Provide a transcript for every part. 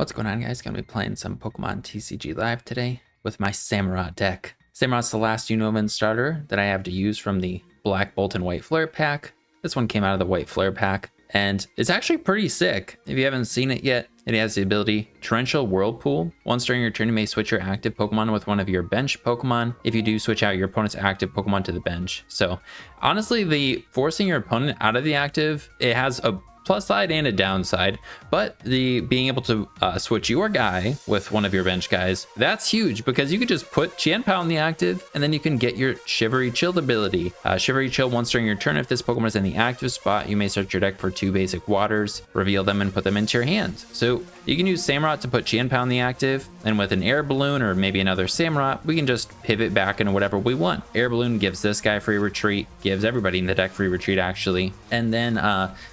What's going on, guys? Gonna be playing some Pokemon TCG Live today with my Samurott deck. Samurott's the last Unova starter that I have to use from the Black Bolt and White Flare pack. This one came out of the White Flare pack, and it's actually pretty sick. If you haven't seen it yet, it has the ability Torrential Whirlpool. Once during your turn, you may switch your active Pokemon with one of your bench Pokemon. If you do, switch out your opponent's active Pokemon to the bench. So honestly, the forcing your opponent out of the active, it has a plus side and a downside, but the being able to switch your guy with one of your bench guys, that's huge, because you could just put Chien-Pao in the active and then you can get your Shivery Chill ability. Shivery Chill, once during your turn, if this Pokemon is in the active spot, you may search your deck for 2 basic waters, reveal them, and put them into your hand. So you can use Samurott to put Chien-Pao in the active, and with an Air Balloon or maybe another Samurott, we can just pivot back into whatever we want. Air Balloon gives this guy free retreat, gives everybody in the deck free retreat actually, and then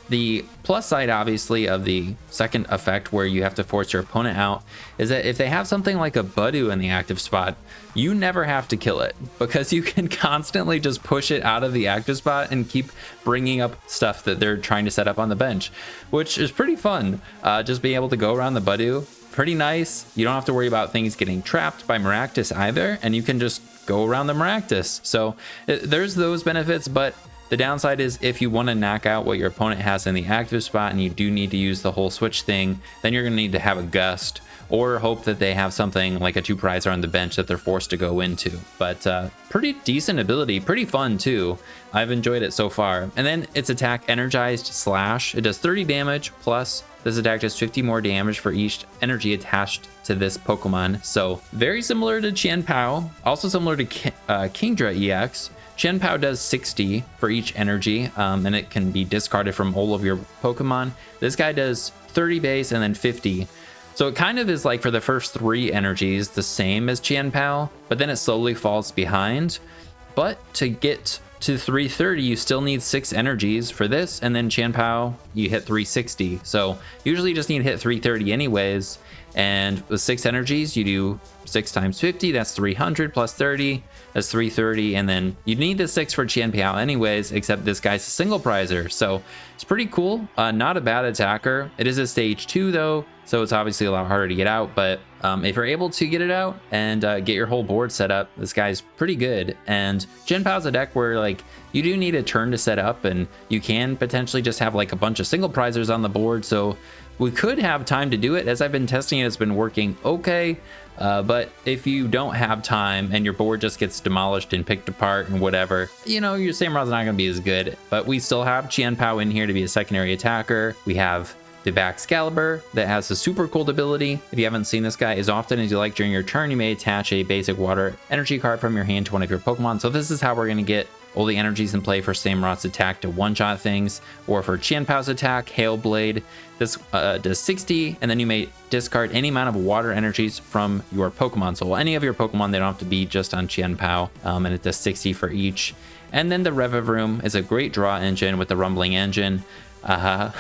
the plus side, obviously, of the second effect where you have to force your opponent out is that if they have something like a Budew in the active spot, you never have to kill it, because you can constantly just push it out of the active spot and keep bringing up stuff that they're trying to set up on the bench, which is pretty fun. Just being able to go around the Budew, pretty nice. You don't have to worry about things getting trapped by Maractus either, and you can just go around the Maractus. So there's those benefits, but the downside is if you want to knock out what your opponent has in the active spot and you do need to use the whole switch thing, then you're going to need to have a Gust or hope that they have something like a 2-prizer on the bench that they're forced to go into. But pretty decent ability, pretty fun too. I've enjoyed it so far. And then its attack, Energized Slash. It does 30 damage, plus this attack does 50 more damage for each energy attached to this Pokemon. So very similar to Chien-Pao, also similar to Kingdra EX. Chien-Pao does 60 for each energy, and it can be discarded from all of your Pokemon. This guy does 30 base and then 50. So it kind of is like, for the first 3 energies, the same as Chien-Pao, but then it slowly falls behind. But to get to 330, you still need 6 energies for this, and then Chien-Pao, you hit 360. So usually you just need to hit 330 anyways, and with 6 energies, you do 6 times 50, that's 300, plus 30, that's 330, and then you need the 6 for Chien-Pao anyways, except this guy's a single prizer, so it's pretty cool. Not a bad attacker. It is a stage 2 though, so it's obviously a lot harder to get out, but if you're able to get it out and get your whole board set up, this guy's pretty good. And Chien-Pao's a deck where, like, you do need a turn to set up, and you can potentially just have like a bunch of single prizers on the board, so we could have time to do it. As I've been testing it, it's been working okay. But if you don't have time and your board just gets demolished and picked apart and whatever, you know, your Samurott's not going to be as good. But we still have Chien-Pao in here to be a secondary attacker. We have the Baxcalibur that has a super cool ability. If you haven't seen this guy, as often as you like during your turn, you may attach a basic water energy card from your hand to one of your Pokemon. So this is how we're going to get all the energies in play for Samurott's attack to one-shot things, or for Chien-Pao's attack, Hail Blade. This does 60, and then you may discard any amount of water energies from your Pokemon. So any of your Pokemon, they don't have to be just on Chien-Pao, and it does 60 for each. And then the Revavroom is a great draw engine with the Rumbling Engine. I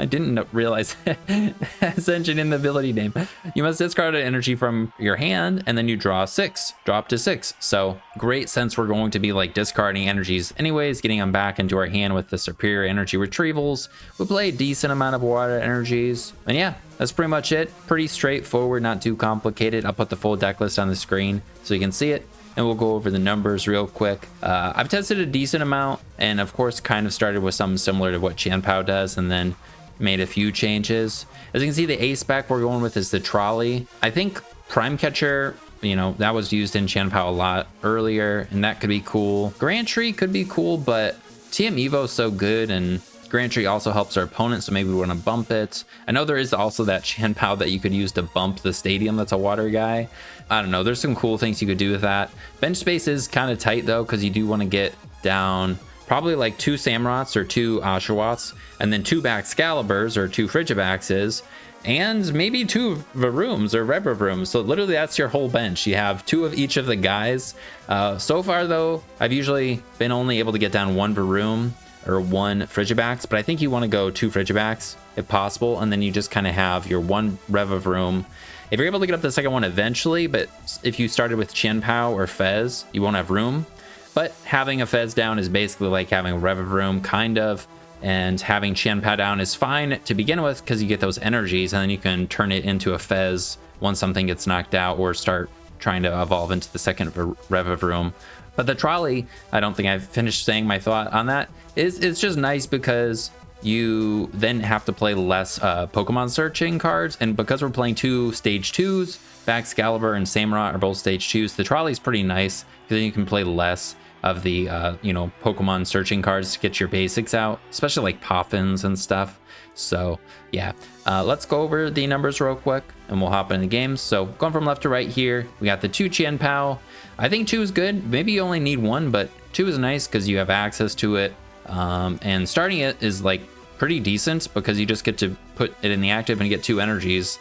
didn't realize this engine in the ability name. You must discard an energy from your hand, and then you draw 6, drop to 6. So great, since we're going to be like discarding energies anyways, getting them back into our hand with the superior energy retrievals. We play a decent amount of water energies, and yeah, that's pretty much it. Pretty straightforward, not too complicated. I'll put the full deck list on the screen so you can see it, and we'll go over the numbers real quick. I've tested a decent amount, and of course kind of started with something similar to what Chien-Pao does, and then made a few changes. As you can see, the A spec we're going with is the Trolley. I think Prime Catcher, you know, that was used in Chien-Pao a lot earlier, and that could be cool. Grand Tree could be cool, but TM Evo is so good, and Grand Tree also helps our opponent, so maybe we want to bump it. I know there is also that Chien-Pao that you could use to bump the stadium that's a water guy. I don't know, there's some cool things you could do with that. Bench space is kind of tight though, because you do want to get down probably like 2 Samurotts or 2 Oshawotts, and then 2 Baxcaliburs or 2 Frigibaxes, and maybe 2 Varooms or Revavrooms. So literally that's your whole bench. You have 2 of each of the guys. So far though, I've usually been only able to get down 1 Varoom or 1 Frigibax, but I think you want to go 2 Frigibax if possible, and then you just kind of have your 1 Revavroom. If you're able to get up to the second one eventually, but if you started with Chien-Pao or Fez, you won't have room. But having a Fez down is basically like having a Revavroom, kind of, And having Chien-Pao down is fine to begin with because you get those energies, and then you can turn it into a Fez once something gets knocked out or start trying to evolve into the second Revavroom. But the trolley, I don't think I've finished saying my thought on that. It's just nice because you then have to play less Pokemon searching cards, and because we're playing 2 stage 2s, Baxcalibur and Samurott are both stage 2s, the trolley's pretty nice because then you can play less of the Pokemon searching cards to get your basics out, especially like Poffins and stuff. So yeah, let's go over the numbers real quick and we'll hop into the game. So going from left to right here, we got the 2 Chien-Pao. I think 2 is good. Maybe you only need 1, but 2 is nice because you have access to it. And starting it is like pretty decent because you just get to put it in the active and get 2 energies.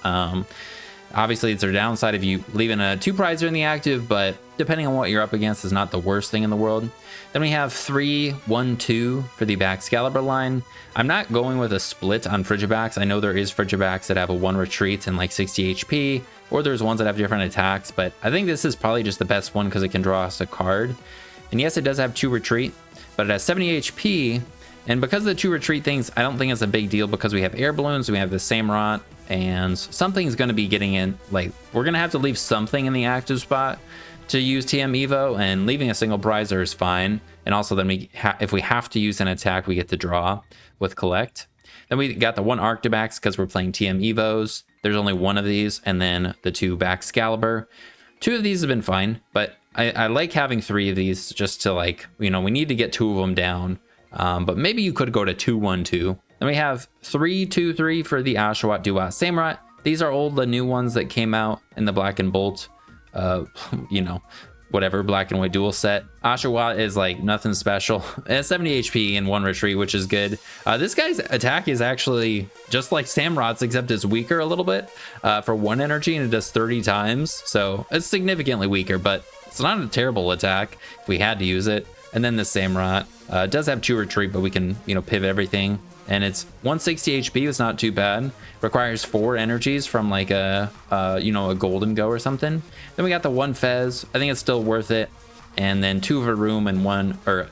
Obviously, it's a downside if you leaving a 2 prizer in the active, but depending on what you're up against is not the worst thing in the world. Then we have 3, 1, 2 for the Baxcalibur line. I'm not going with a split on Frigibax. I know there is Frigibax that have a 1 retreat and like 60 HP, or there's ones that have different attacks, but I think this is probably just the best one because it can draw us a card. And yes, it does have 2 retreat, but it has 70 HP. And because of the 2 retreat things, I don't think it's a big deal because we have air balloons, we have the Samurott, and something's going to be getting in. Like, we're going to have to leave something in the active spot to use TM Evo, and leaving a single prizer is fine. And also then if we have to use an attack, we get to draw with collect. Then we got the 1 Arctibax because we're playing TM Evos. There's only 1 of these, and then the 2 Baxcalibur. 2 of these have been fine, but I like having 3 of these just to, like, we need to get 2 of them down. But maybe you could go to 2, 1, 2. Then we have 3, 2, 3 for the Oshawott WHT Samurott. These are the new ones that came out in the Black and Bolt, whatever, Black and White dual set. Oshawott is like nothing special. It has 70 HP and 1 retreat, which is good. This guy's attack is actually just like Samurott's, except it's weaker a little bit for 1 energy, and it does 30 times. So it's significantly weaker, but it's not a terrible attack if we had to use it. And then the Samurott does have 2 retreat, but we can, pivot everything. And it's 160 HP, it's not too bad. Requires 4 energies from like a Gholdengo or something. Then we got the 1 Fez. I think it's still worth it. And then 2 Varoom and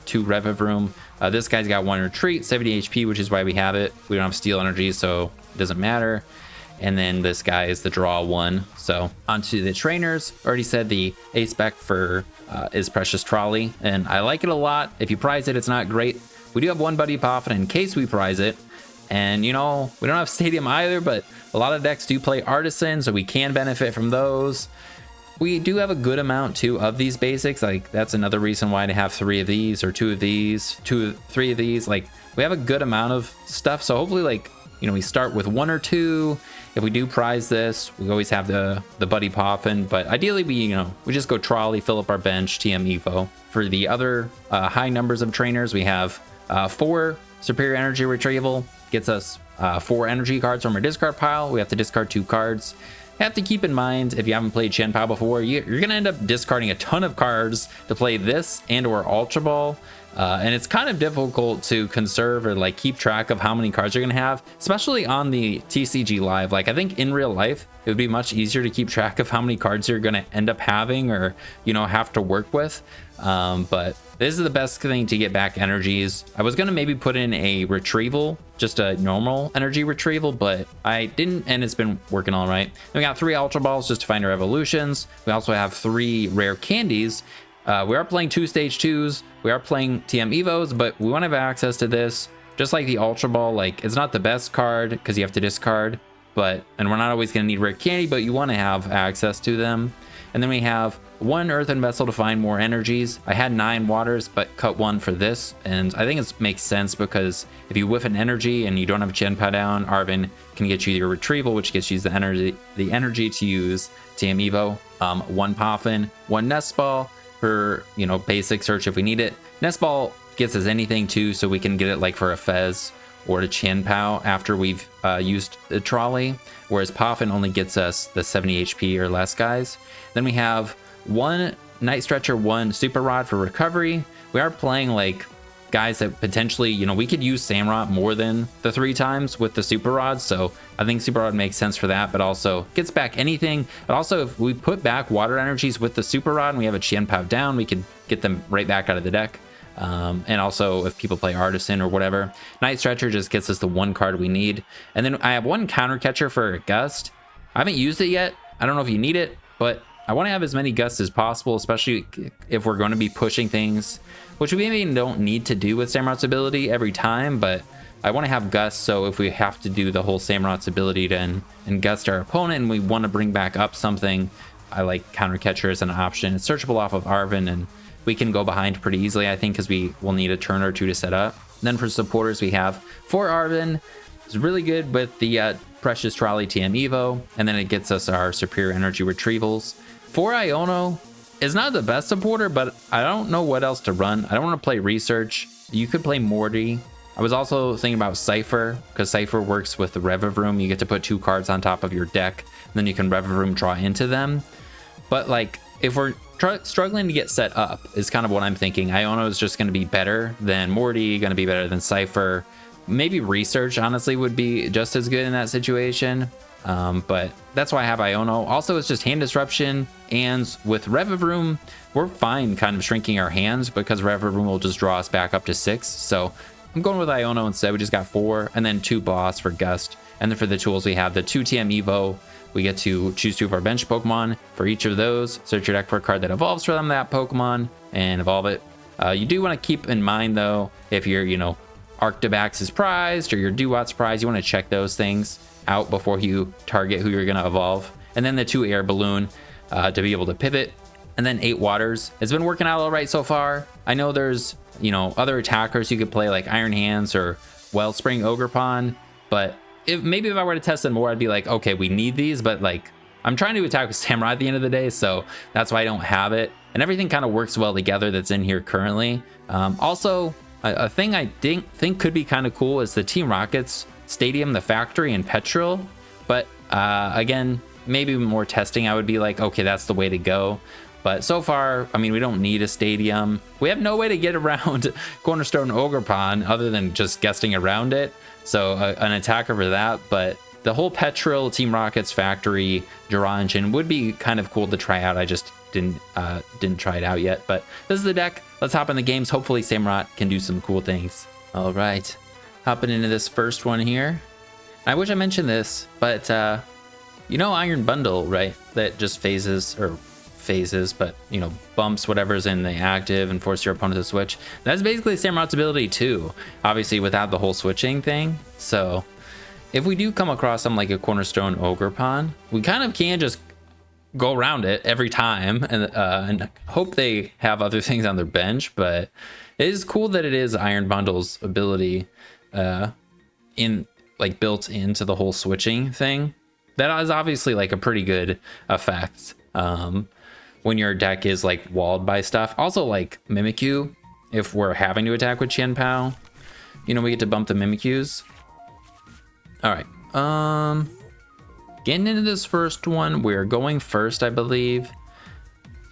2 Revavroom. This guy's got 1 retreat, 70 HP, which is why we have it. We don't have steel energy, so it doesn't matter. And then this guy is the draw 1. So onto the trainers. Already said the A spec for is Precious Trolley, and I like it a lot. If you prize it, it's not great. We do have 1 Buddy Poffin in case we prize it. And we don't have Stadium either, but a lot of decks do play Artisan, so we can benefit from those. We do have a good amount too of these basics. Like, that's another reason why to have 3 of these or 2 of these, 3 of these. Like, we have a good amount of stuff. So hopefully, like, we start with 1 or 2. If we do prize this, we always have the Buddy Poffin, but ideally we just go trolley, fill up our bench, TM Evo. For the other high numbers of trainers, we have 4 Superior Energy Retrieval, gets us 4 energy cards from our discard pile. We have to discard 2 cards. Have to keep in mind, if you haven't played Chien-Pao before, you're gonna end up discarding a ton of cards to play this and or Ultra Ball. And it's kind of difficult to conserve or like keep track of how many cards you're gonna have, especially on the TCG Live. Like, I think in real life it would be much easier to keep track of how many cards you're gonna end up having or have to work with. But this is the best thing to get back energies. I was gonna maybe put in a retrieval, just a normal energy retrieval, but I didn't, and it's been working all right. And we got 3 Ultra Balls just to find our evolutions. We also have 3 rare candies. We are playing 2 stage 2s. We are playing TM Evos, but we want to have access to this. Just like the Ultra Ball, like, it's not the best card because you have to discard, and we're not always going to need rare candy, but you want to have access to them. And then we have 1 Earthen Vessel to find more energies. I had 9 waters, but cut 1 for this, and I think it makes sense because if you whiff an energy and you don't have a Chien-Pao down, Arven can get you your retrieval, which gets you the energy to use TM Evo. 1 Poffin, 1 Nest Ball for basic search if we need it. Nest Ball gets us anything too, so we can get it like for a Fez or to Chien-Pao after we've used the trolley, whereas Poffin only gets us the 70 HP or less guys. Then we have 1 Night Stretcher, 1 Super Rod for recovery. We are playing like guys that potentially, we could use Samurott more than the 3 times with the Super Rod, so I think Super Rod makes sense for that, but also gets back anything. But also, if we put back water energies with the Super Rod and we have a Chien-Pao down, we can get them right back out of the deck. And also if people play Artisan or whatever. Night Stretcher just gets us the one card we need. And then I have one counter catcher for Gust. I haven't used it yet. I don't know if you need it, but I want to have as many Gusts as possible, especially if we're going to be pushing things, which we maybe don't need to do with Samurot's ability every time, but I want to have Gust, so if we have to do the whole Samurot's ability to and Gust our opponent and we want to bring back up something, I like counter catcher as an option. It's searchable off of Arven, and we can go behind pretty easily, I think, because we will need a turn or two to set up. Then for supporters, we have for Arven, it's really good with the Precious Trolley TM Evo, and then it gets us our Superior Energy Retrievals. For Iono, is not the best supporter, but I don't know what else to run. I don't want to play Research. You could play Morty. I was also thinking about Cypher, because Cypher works with the Revavroom. You get to put 2 cards on top of your deck, and then you can Revavroom draw into them. But like, if we're struggling to get set up, is kind of what I'm thinking. Iono is just going to be better than Morty, going to be better than Cypher. Maybe Research, honestly, would be just as good in that situation. But that's why I have Iono. Also, it's just hand disruption, and with Revavroom, we're fine kind of shrinking our hands because Revavroom will just draw us back up to 6. So I'm going with Iono instead. We just got 4, and then 2 Boss for Gust. And then for the tools, we have the 2 TM Evo. We get to choose 2 of our bench Pokemon. For each of those, search your deck for a card that evolves from that Pokemon and evolve it. You do want to keep in mind, though, if your, Arctibax is prized or your Dewott's prized, you want to check those things out before you target who you're going to evolve. And then the 2 Air Balloon to be able to pivot. And then 8 Waters. It's been working out all right so far. I know there's, other attackers you could play like Iron Hands or Wellspring Ogerpon, but maybe if I were to test them more, I'd be like, okay, we need these, but like, I'm trying to attack with Samurott at the end of the day, so that's why I don't have it. And everything kind of works well together that's in here currently. Also, a thing I think could be kind of cool is the Team Rocket's Stadium, the Factory, and Petrel. But again, maybe more testing, I would be like, okay, that's the way to go. But so far, I mean, we don't need a stadium. We have no way to get around Cornerstone Ogerpon other than just guessing around it. So an attacker for that. But the whole Petrel, Team Rocket's Factory, draw engine would be kind of cool to try out. I just didn't try it out yet. But this is the deck. Let's hop in the games. Hopefully Samurott can do some cool things. All right, hopping into this first one here. I wish I mentioned this, but Iron Bundle, right? That just phases, but bumps whatever's in the active and force your opponent to switch. That's basically Samurott's ability too, obviously without the whole switching thing. So if we do come across something like a Cornerstone Ogerpon, we kind of can just go around it every time and hope they have other things on their bench. But it is cool that it is Iron Bundle's ability built into the whole switching thing. That is obviously like a pretty good effect when your deck is like walled by stuff. Also like Mimikyu, if we're having to attack with Chien-Pao, we get to bump the Mimikyus. All right, getting into this first one, we're going first, I believe,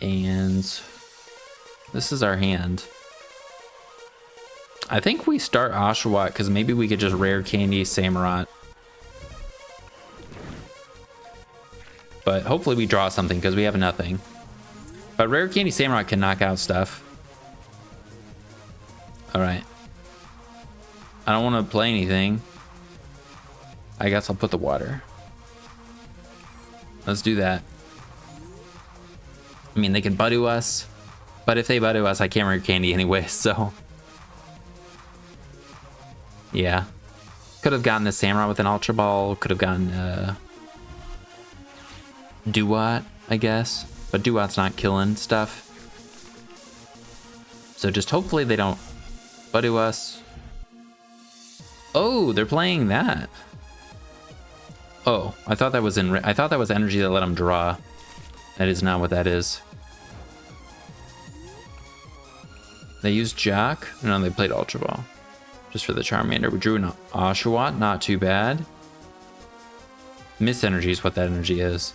and this is our hand. I think we start Oshawott because maybe we could just rare candy Samurott. But hopefully we draw something because we have nothing. But rare candy Samurott can knock out stuff. All right. I don't want to play anything. I guess I'll put the water. Let's do that. I mean, they can Budu us, but if they Budu us, I can't rare candy anyway, so. Yeah. Could have gotten the Samurott with an Ultra Ball. Could have gotten Dewott, I guess. But Dewott's not killing stuff. So just hopefully they don't Budu us. Oh, they're playing that. Oh, I thought that was energy that let them draw. That is not what that is. They used Jock. No, they played Ultra Ball. Just for the Charmander. We drew an Oshawott, not too bad. Miss energy is what that energy is.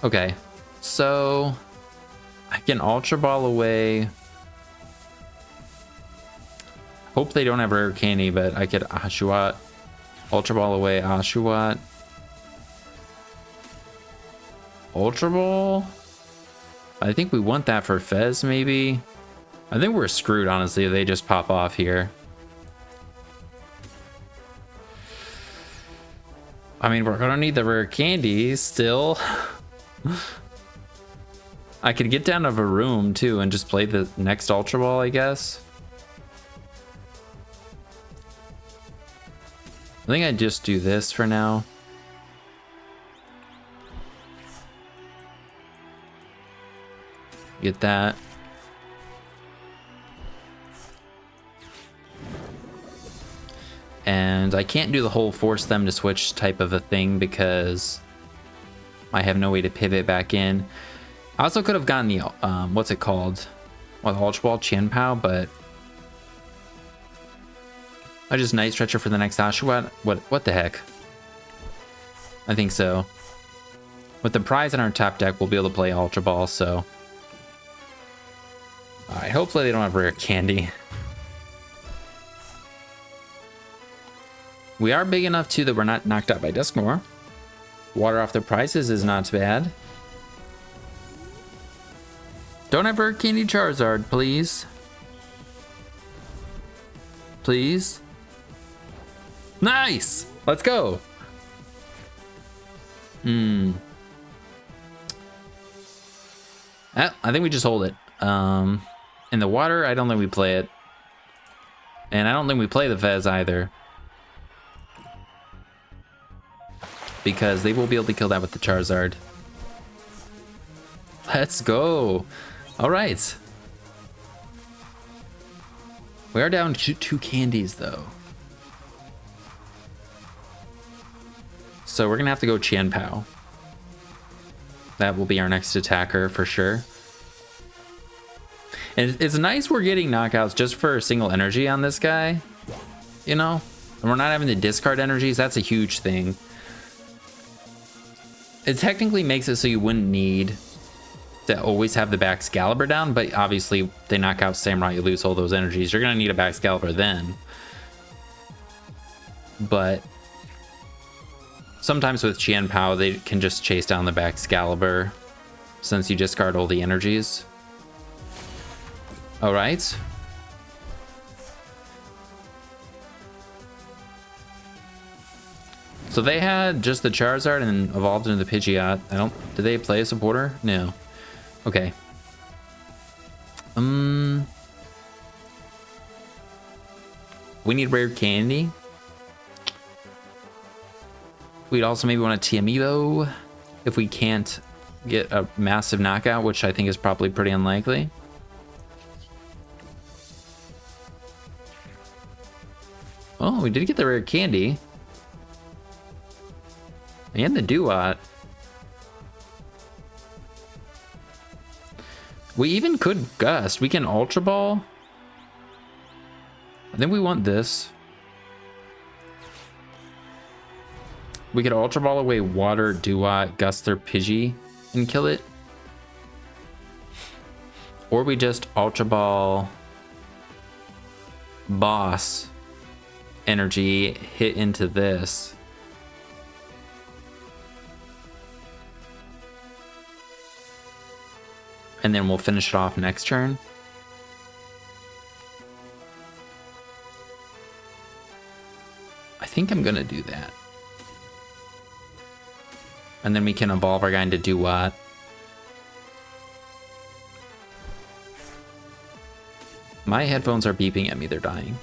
Okay, so I can Ultra Ball away. Hope they don't have rare candy, but I could Oshawott. Ultra Ball away, Oshawott. Ultra Ball? I think we want that for Fez, maybe. I think we're screwed, honestly, if they just pop off here. I mean, we're gonna need the rare candy still. I could get down to Varoom too and just play the next Ultra Ball, I guess. I think I'd just do this for now. Get that. And I can't do the whole force them to switch type of a thing because I have no way to pivot back in. I also could have gotten the, what's it called? Well, the Ultra Ball, Chien-Pao, but I just Night Stretcher for the next Oshawott. What the heck? I think so. With the prize in our top deck, we'll be able to play Ultra Ball, so. Alright, hopefully they don't have rare candy. We are big enough too that we're not knocked out by Dusknoir. Water off their prizes is not bad. Don't have rare candy Charizard, please. Please. Nice! Let's go! I think we just hold it. In the water, I don't think we play it. And I don't think we play the Fez either. Because they will be able to kill that with the Charizard. Let's go! Alright. We are down to 2 candies though. So we're gonna have to go Chien-Pao. That will be our next attacker for sure. And it's nice we're getting knockouts just for single energy on this guy. You know? And we're not having to discard energies. That's a huge thing. It technically makes it so you wouldn't need to always have the Baxcalibur down, but obviously they knock out Samurott, you lose all those energies. You're gonna need a Baxcalibur then. But sometimes with Chien-Pao, they can just chase down the Baxcalibur since you discard all the energies. All right. So they had just the Charizard and evolved into the Pidgeot. Did they play a supporter? No. Okay. We need rare candy. We'd also maybe want a Amiibo if we can't get a massive knockout, which I think is probably pretty unlikely. Oh, we did get the rare candy. And the Dewott. We even could Gust. We can Ultra Ball. I think we want this. We could Ultra Ball away Water, Dewott, Gust their Pidgey, and kill it. Or we just Ultra Ball Boss energy, hit into this. And then we'll finish it off next turn. I think I'm gonna do that. And then we can evolve our guy into Dewott. My headphones are beeping at me, they're dying.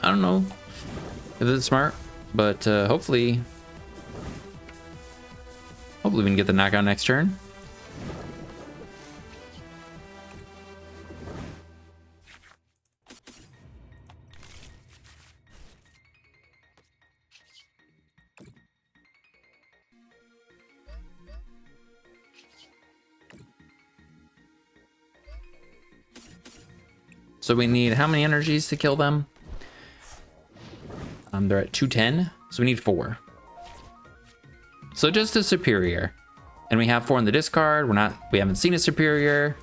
I don't know if it's smart, but hopefully we can get the knockout next turn. So we need how many energies to kill them? They're at 210, so we need 4. So just a superior. And we have 4 in the discard. We haven't seen a superior.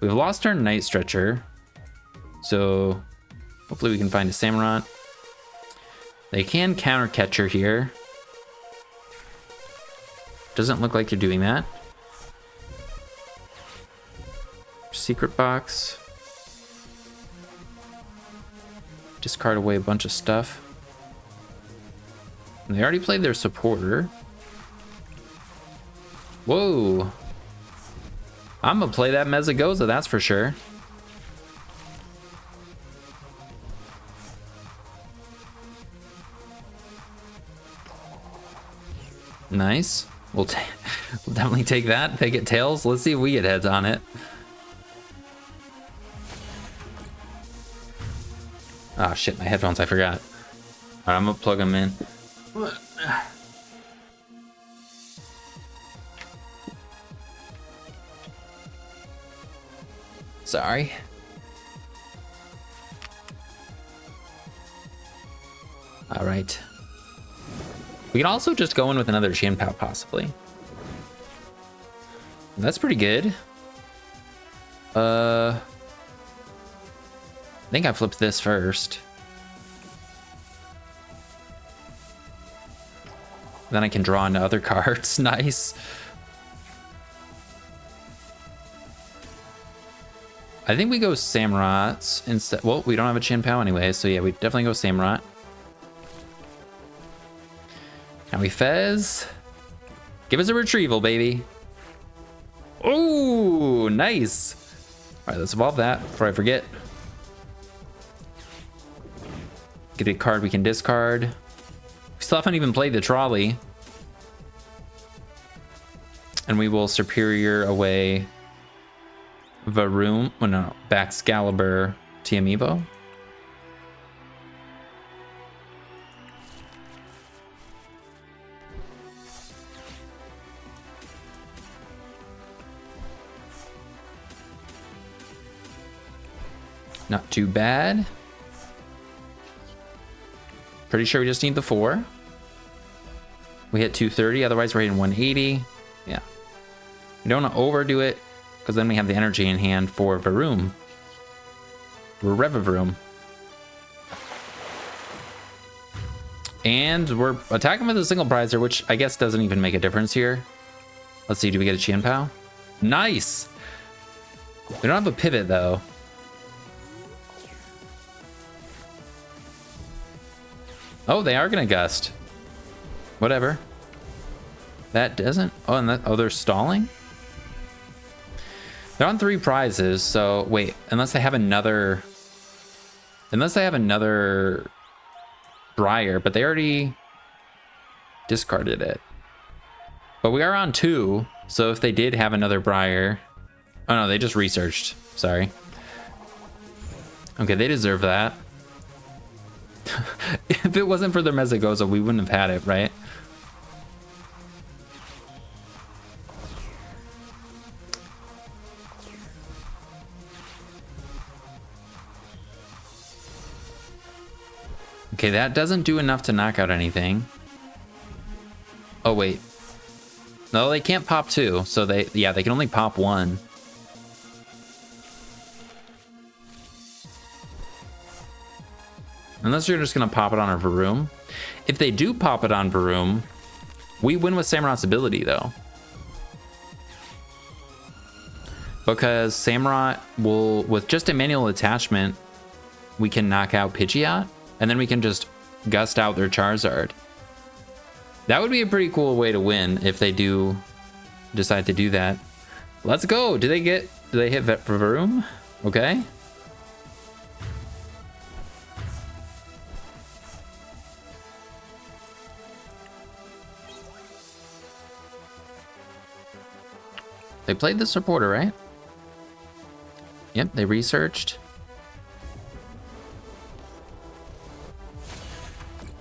We've lost our Night Stretcher. So hopefully we can find a Samurott. They can counter Catcher here. Doesn't look like you're doing that. secret box. Discard away a bunch of stuff. And they already played their supporter. Whoa. I'm gonna play that Mezagoza, that's for sure. Nice. We'll definitely take that. They get tails. Let's see if we get heads on it. Oh shit, my headphones, I forgot. Alright, I'm gonna plug them in. Sorry. Alright. We can also just go in with another Chien-Pao, possibly. That's pretty good. I think I flipped this first. Then I can draw into other cards. Nice. I think we go Samurotts instead. Well, we don't have a Chien-Pao anyway, so yeah, we definitely go Samurott. Now we Fez. Give us a retrieval, baby. Oh, nice. All right, let's evolve that before I forget. Get a card we can discard. We still haven't even played the trolley. And we will superior away Varoom, well, no, Baxcalibur Evo. Not too bad. Pretty sure we just need the 4. We hit 230, otherwise we're hitting 180. Yeah. We don't want to overdo it, because then we have the energy in hand for Varoom. Revavroom. And we're attacking with a single prizer, which I guess doesn't even make a difference here. Let's see, do we get a Chien-Pao? Nice! We don't have a pivot, though. Oh, they are gonna gust. Whatever. That doesn't. Oh, and that. Oh, they're stalling. They're on 3 prizes. So wait, unless they have another. Unless they have another Briar, but they already discarded it. But we are on 2. So if they did have another Briar. Oh no, they just researched. Sorry. Okay, they deserve that. If it wasn't for their Mezagoza, we wouldn't have had it, right? Okay, that doesn't do enough to knock out anything. Oh, wait. No, they can't pop 2, so they can only pop 1. Unless you're just going to pop it on our Varoom. If they do pop it on Varoom, we win with Samurot's ability, though. Because Samurott will, with just a manual attachment, we can knock out Pidgeot, and then we can just gust out their Charizard. That would be a pretty cool way to win if they do decide to do that. Let's go! Do they hit Varoom? Okay. They played the supporter, right? Yep, they researched.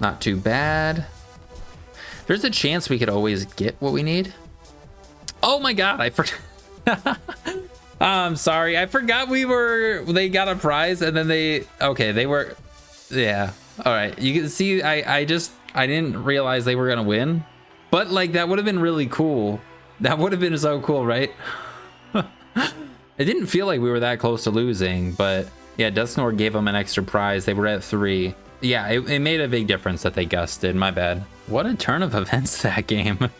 Not too bad. There's a chance we could always get what we need. Oh my god, I forgot. I'm sorry, I forgot they got a prize and then they were, yeah. All right, you can see I didn't realize they were gonna win, but like that would have been really cool. That would have been so cool, right? It didn't feel like we were that close to losing, but yeah, Dusknoir gave them an extra prize. They were at 3. Yeah, it made a big difference that they gusted. My bad. What a turn of events, that game.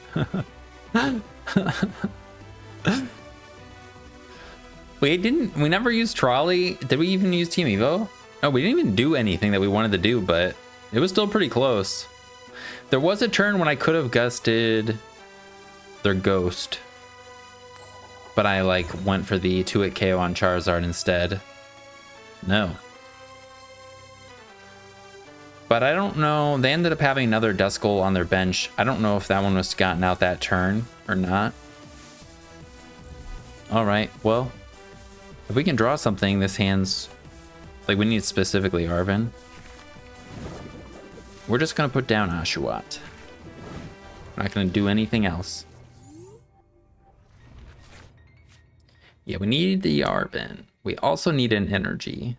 We never used Trolley. Did we even use Team Evo? No, we didn't even do anything that we wanted to do, but it was still pretty close. There was a turn when I could have gusted their Ghost, but I like went for the 2-hit KO on Charizard instead. No. But I don't know. They ended up having another Duskull on their bench. I don't know if that one was gotten out that turn or not. All right, well, if we can draw something, this hand's like we need specifically Arven. We're just gonna put down Oshawott. We're not gonna do anything else. Yeah, we need the Arven. We also need an energy.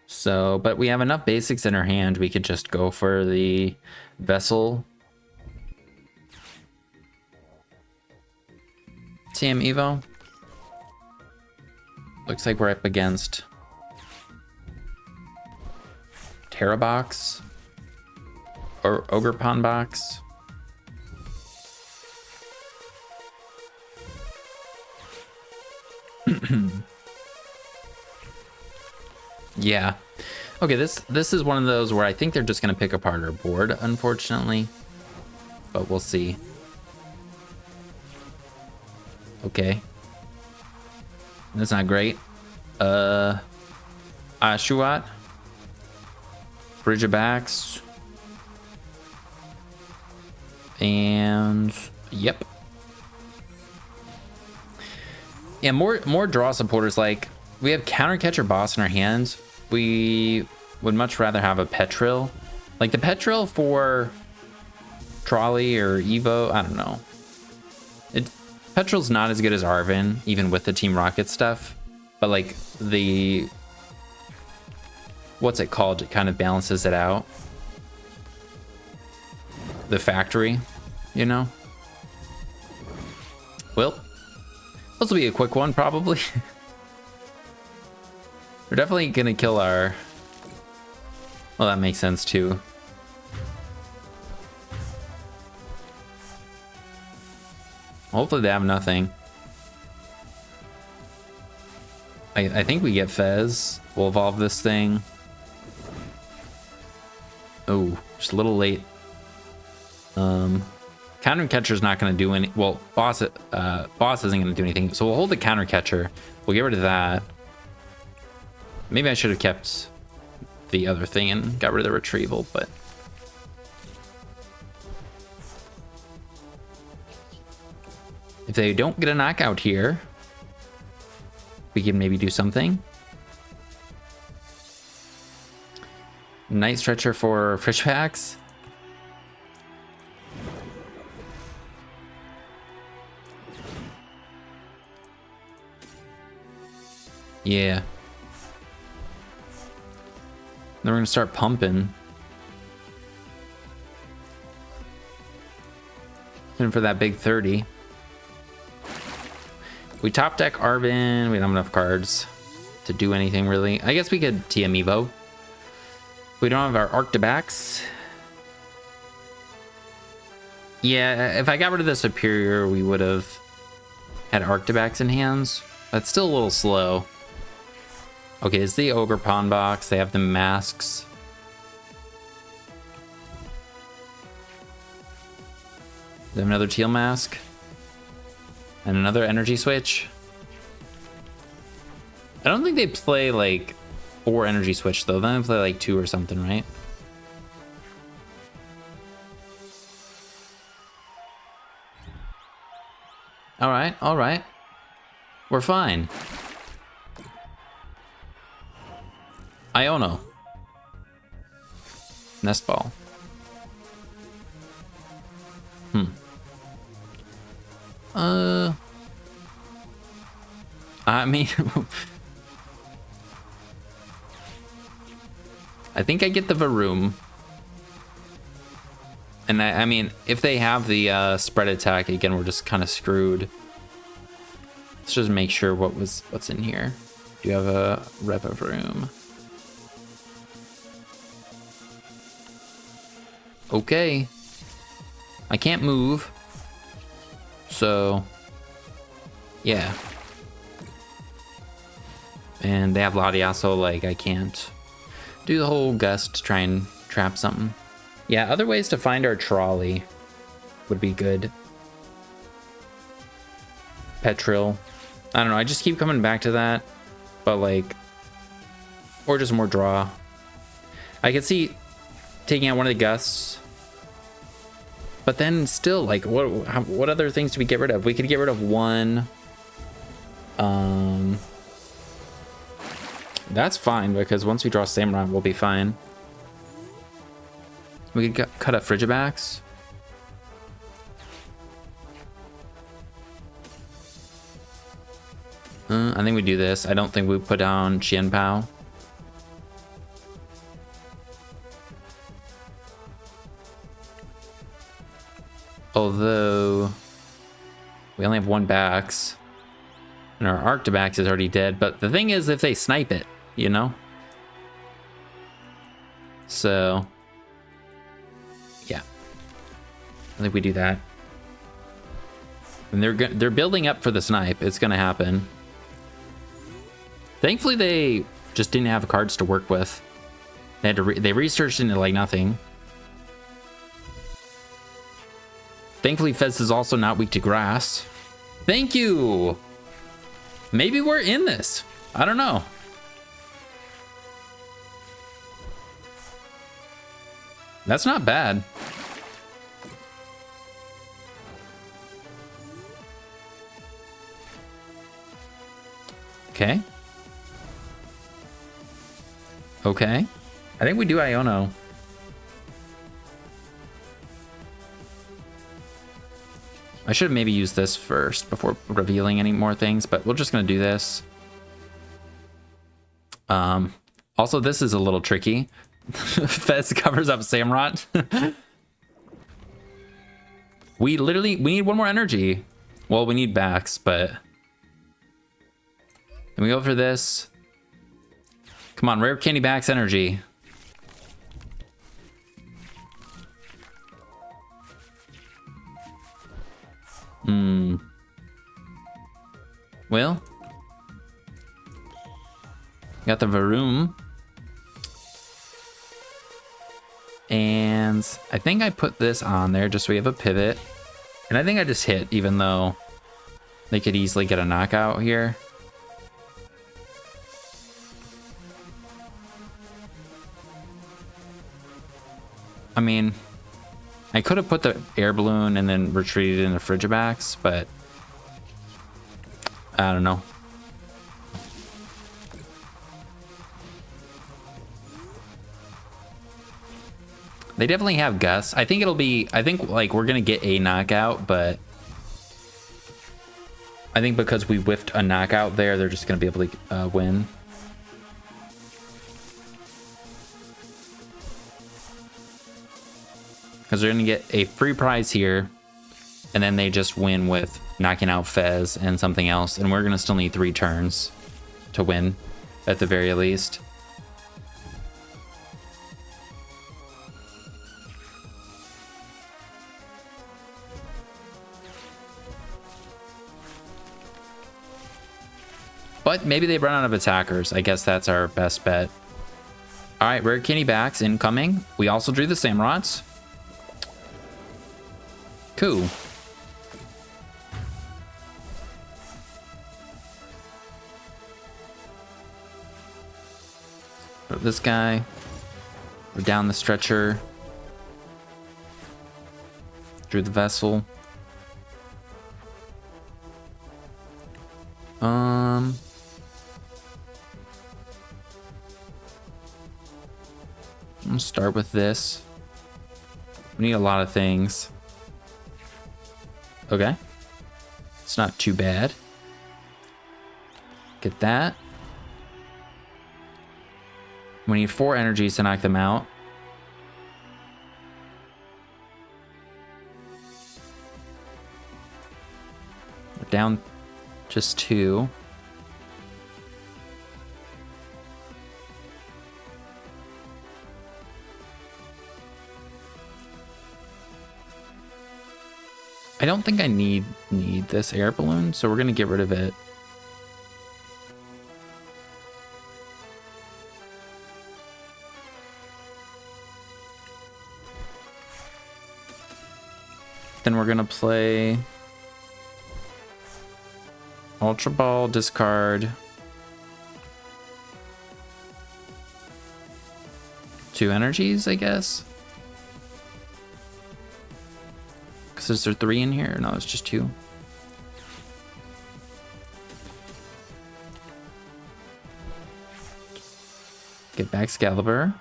So, but we have enough basics in our hand. We could just go for the Vessel. Team Evo. Looks like we're up against Box or Ogerpon Box. Yeah. Okay, this is one of those where I think they're just gonna pick apart our board, unfortunately. But we'll see. Okay. That's not great. Oshawott. Frigibax. And yep. Yeah, more draw supporters. Like, we have Counter Catcher Boss in our hands. We would much rather have a Petril. Like the Petril for Trolley or Evo, I don't know. Petril's not as good as Arven, even with the Team Rocket stuff. But like the, what's it called? It kind of balances it out. The factory, you know? Well, this will be a quick one, probably. We're definitely gonna kill our... Well, that makes sense too. Hopefully they have nothing. I think we get Fez. We'll evolve this thing. Oh, just a little late. Counter Catcher's not gonna do any... Well, Boss isn't gonna do anything. So we'll hold the Counter Catcher. We'll get rid of that. Maybe I should have kept the other thing and got rid of the Retrieval, but... If they don't get a knockout here, we can maybe do something. Night Stretcher for Frigibax. Yeah. Then we're gonna start pumping. Looking for that big 30. We top deck Arven. We don't have enough cards to do anything really. I guess we could TM Evo. We don't have our Arctibax. Yeah, if I got rid of the Superior, we would have had Arctibax in hands. That's still a little slow. Okay, it's the Ogerpon Box. They have the masks. They have another teal mask. And another energy switch. I don't think they play like 4 energy switch though. Then they play like 2 or something, right? Alright, alright. We're fine. Iono. Nest Ball. I mean, I think I get the Varoom. And I mean, if they have the spread attack, again, we're just kind of screwed. Let's just make sure what's in here. Do you have a Revavroom? Okay. I can't move. So, yeah. And they have Latias, so like I can't do the whole gust to try and trap something. Yeah, other ways to find our trolley would be good. Petril. I don't know, I just keep coming back to that. But like, or just more draw. I could see taking out one of the gusts. But then still, like, what other things do we get rid of? We could get rid of one. That's fine, because once we draw Samurott, we'll be fine. We could cut a Frigibax. I think we do this. I don't think we put down Chien-Pao. Although we only have one Bax, and our Arctibax is already dead. But the thing is, if they snipe it, you know. So yeah, I think we do that. And they're building up for the snipe. It's gonna happen. Thankfully, they just didn't have cards to work with. They had to they researched into like nothing. Thankfully, Fez is also not weak to grass. Thank you. Maybe we're in this. I don't know. That's not bad. Okay. Okay. I think we do Iono. I should have maybe used this first before revealing any more things, but we're just going to do this. Also, this is a little tricky. Fez covers up Samurott. we need one more energy. Well, we need Bax, but... Then we go for this. Come on, rare candy Bax energy. Well, got the Varoom. And I think I put this on there just so we have a pivot. And I think I just hit, even though they could easily get a knockout here. I mean, I could have put the air balloon and then retreated into Frigibax, but I don't know. They definitely have Gus. I think like we're gonna get a knockout, but I think because we whiffed a knockout there, they're just gonna be able to win. Because they're gonna get a free prize here, and then they just win with knocking out Fez and something else, and we're gonna still need 3 turns to win, at the very least. But maybe they run out of attackers. I guess that's our best bet. All right, rare Kenny Bax incoming. We also drew the Samurotts. Cool. This guy. We're down the stretcher. Drew the vessel. I'll start with this. We need a lot of things. Okay. It's not too bad. Get that. We need 4 energies to knock them out. We're down just 2. I I don't think I need this air balloon, so we're gonna get rid of it. Then we're gonna play Ultra Ball, discard 2 energies, I guess. Because is there 3 in here? No, it's just 2. Get Baxcalibur.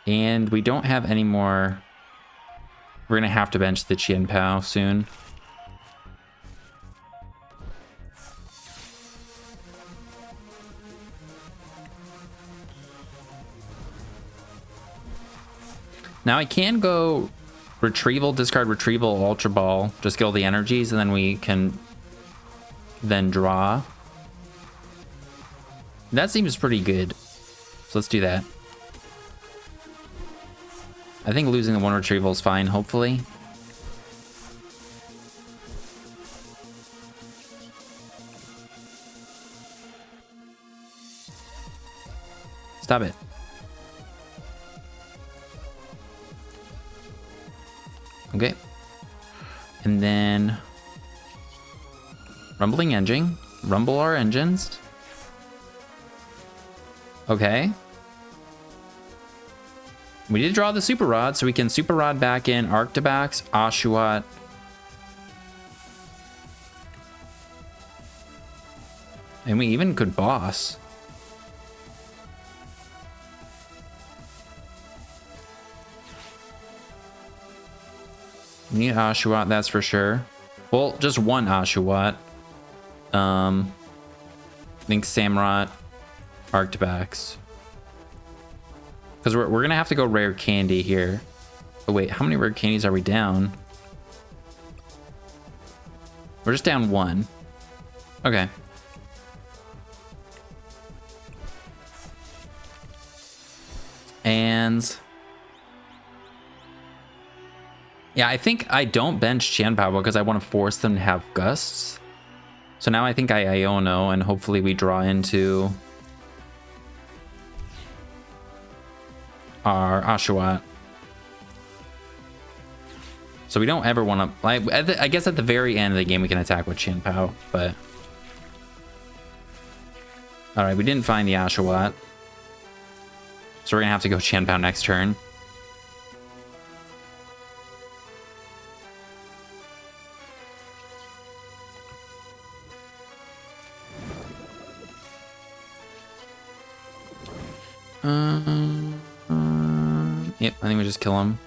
And we don't have any more. We're gonna have to bench the Chien-Pao soon. Now I can go retrieval, discard retrieval, Ultra Ball, just get all the energies, and then we can then draw. That seems pretty good. So let's do that. I think losing the 1 retrieval is fine, hopefully. Stop it. Okay. And then rumbling engine. Rumble our engines. Okay. We did draw the Super Rod, so we can Super Rod back in Arctibax, Oshawott. And we even could boss. We need Oshawott, that's for sure. Well, just one Oshawott. I think Samurott, Arctibax. Because we're going to have to go rare candy here. Oh, wait, how many rare candies are we down? We're just down 1. Okay. And yeah, I think I don't bench Chien-Pao because I want to force them to have gusts. So now I think I Iono, and hopefully we draw into our Oshawott. So we don't ever want to, I guess at the very end of the game we can attack with Chien-Pao, but all right, we didn't find the Oshawott, so we're gonna have to go Chien-Pao next turn. Yep, I think we just kill him.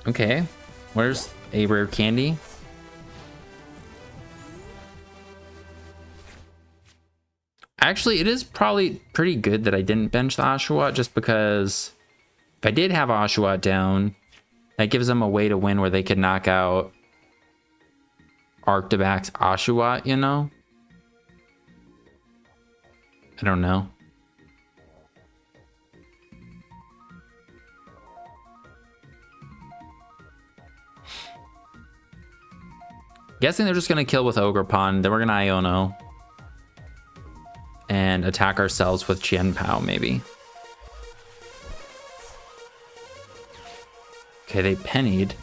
Okay, where's a rare candy? Actually, it is probably pretty good that I didn't bench the Oshawott, just because if I did have Oshawott down, that gives them a way to win where they could knock out Arctibax Oshawott, you know? I don't know. Guessing they're just going to kill with Ogerpon, then we're going to Iono. And attack ourselves with Chien-Pao, maybe. Okay, they pennied.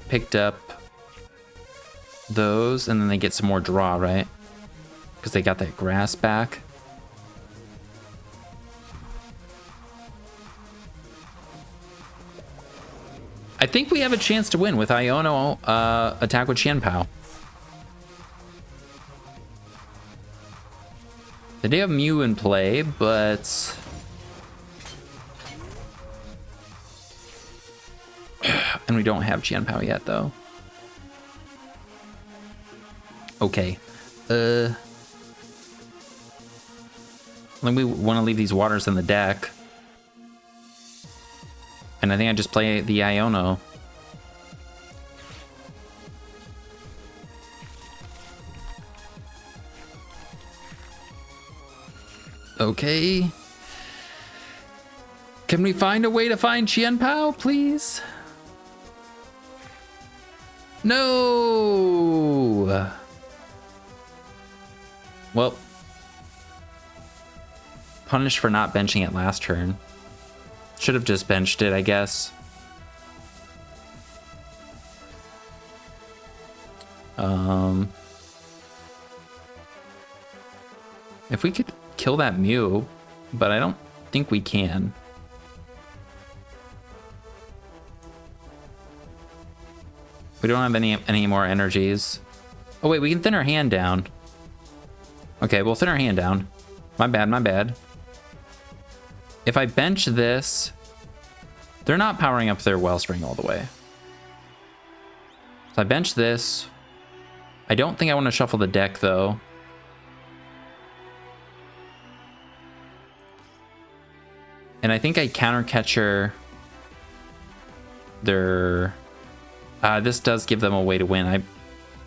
Picked up those, and then they get some more draw, right? Because they got that grass back. I think we have a chance to win with Iono attack with Chien-Pao. They do have Mew in play, but and we don't have Chien-Pao yet, though. Okay. I think we want to leave these waters in the deck. And I think I just play the Iono. Okay. Can we find a way to find Chien-Pao, please? No! Well, punished for not benching it last turn. Should have just benched it, I guess. If we could kill that Mew, but I don't think we can. We don't have any more energies. Oh wait, we can thin our hand down. Okay, we'll thin our hand down. My bad, my bad. If I bench this, they're not powering up their Wellspring all the way. So I bench this. I don't think I want to shuffle the deck though. And I think I counter catcher their... this does give them a way to win,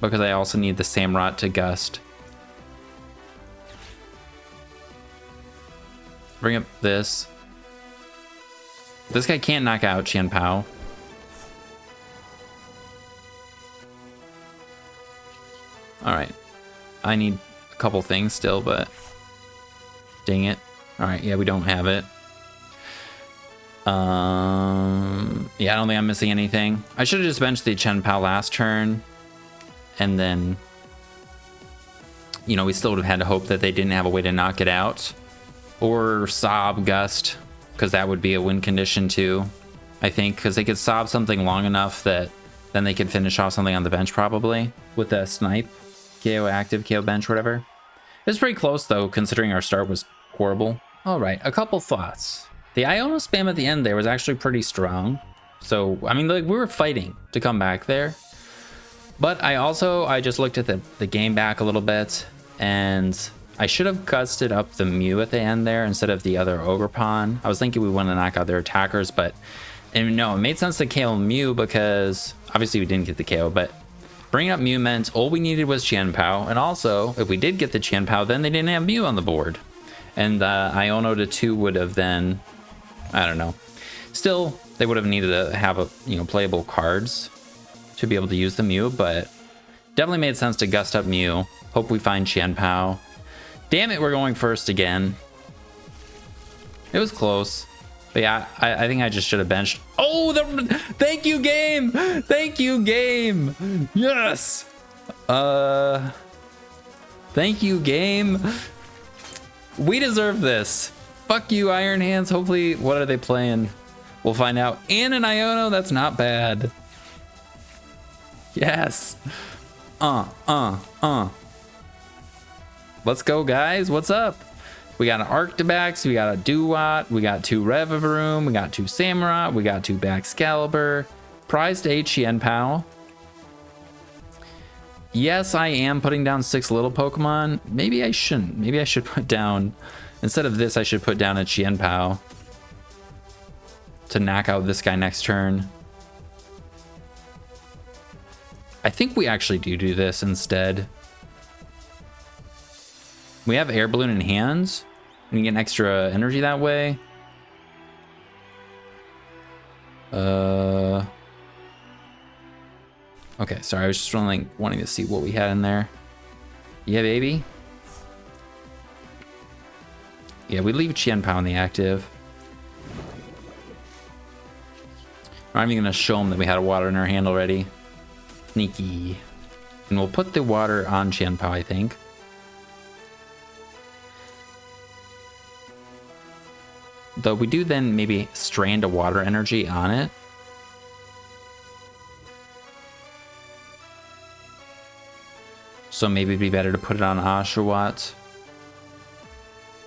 because I also need the Samurott to gust. Bring up this. This guy can't knock out Chien-Pao. Alright. I need a couple things still, but... dang it. Alright, yeah, we don't have it. Yeah, I don't think I'm missing anything. I should have just benched the Chien-Pao last turn. And then... you know, we still would have had to hope that they didn't have a way to knock it out. Or sob gust, because that would be a win condition too, I think, because they could sob something long enough that then they could finish off something on the bench probably with a snipe, KO active, KO bench, whatever. It's pretty close though, considering our start was horrible. All right, a couple thoughts. The Iono spam at the end there was actually pretty strong. So, I mean, like, we were fighting to come back there. But I just looked at the game back a little bit, and I should have gusted up the Mew at the end there instead of the other Ogerpon. I was thinking we want to knock out their attackers, but no, it made sense to KO Mew because obviously we didn't get the KO, but bringing up Mew meant all we needed was Chien-Pao. And also, if we did get the Chien-Pao, then they didn't have Mew on the board. And Iono to 2 would have then, I don't know. Still, they would have needed to have playable cards to be able to use the Mew, but definitely made sense to gust up Mew. Hope we find Chien-Pao. Damn it, we're going first again. It was close. But yeah, I think I just should have benched. Oh, thank you, game! Thank you, game! Yes! Thank you, game. We deserve this. Fuck you, Iron Hands. Hopefully, what are they playing? We'll find out. And an Iono, that's not bad. Yes. Let's go, guys. What's up? We got an Arctibax, we got a Dewott, we got 2 Revavroom, we got 2 Samurott, we got 2 Baxcalibur, prized a Chien-Pao. Yes, I am putting down 6 little Pokemon. Maybe I shouldn't. Maybe I should put down, instead of this, I should put down a Chien-Pao to knock out this guy next turn. I think we actually do this instead. We have Air Balloon in hands. We can get extra energy that way. Okay, sorry, I was just wanting to see what we had in there. Yeah, baby. Yeah, we leave Chien-Pao in the active. I'm not even gonna show them that we had a water in our hand already. Sneaky. And we'll put the water on Chien-Pao, I think. Though we do then maybe strand a water energy on it. So maybe it'd be better to put it on Oshawott.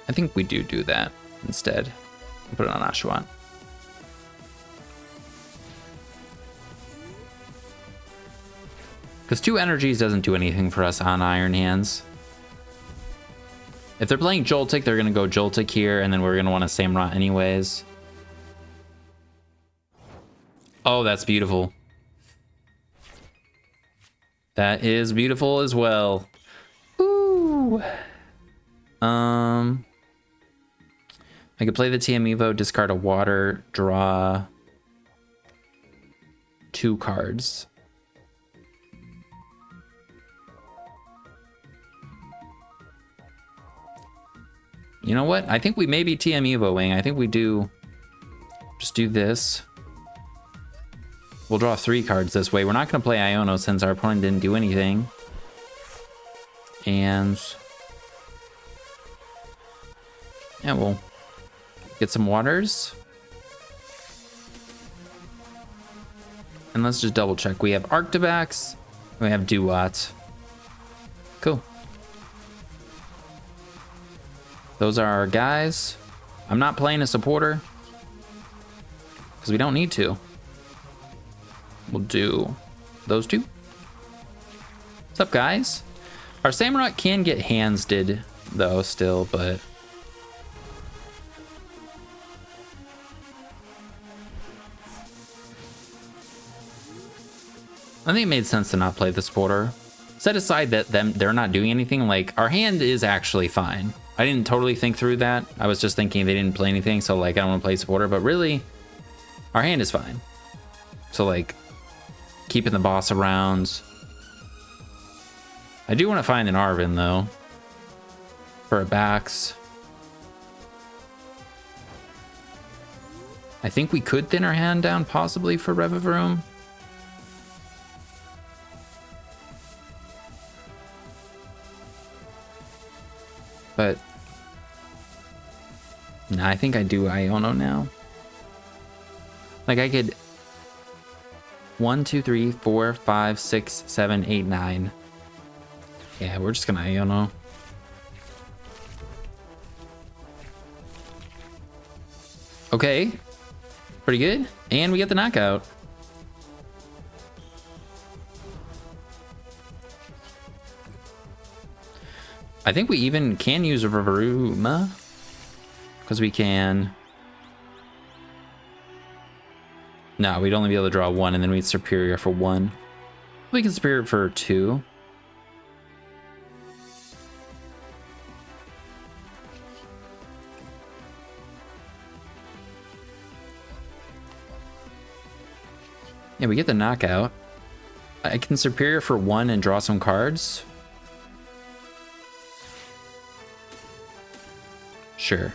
I think we do that instead. Put it on Oshawott. Because 2 energies doesn't do anything for us on Iron Hands. If they're playing Joltik, they're going to go Joltik here, and then we're going to want a Samurott anyways. Oh, that's beautiful. That is beautiful as well. Ooh. I could play the TM Evo, discard a water, draw 2 cards. You know what? I think we may be TM Evoing. I think we do just do this. We'll draw 3 cards this way. We're not going to play Iono since our opponent didn't do anything. And yeah, we'll get some waters. And let's just double check. We have Arctibax. We have Dewott. Cool. Those are our guys. I'm not playing a supporter because we don't need to. We'll do those 2. What's up, guys? Our Samurott can get hands-did though still, but I think it made sense to not play the supporter. Set aside that they're not doing anything, like our hand is actually fine. I didn't totally think through that. I was just thinking they didn't play anything, so like I don't want to play supporter, but really our hand is fine. So like keeping the boss around. I do want to find an Arven though for a Bax. I think we could thin our hand down possibly for Revavroom. But nah, I think I do Iono now. Like I could 1, 2, 3, 4, 5, 6, 7, 8, 9. Yeah, we're just gonna Iono. Okay, pretty good. And we get the knockout. I think we even can use a Varoom because we can. No, we'd only be able to draw 1 and then we'd superior for 1. We can superior for 2. Yeah, we get the knockout. I can superior for 1 and draw some cards. Sure.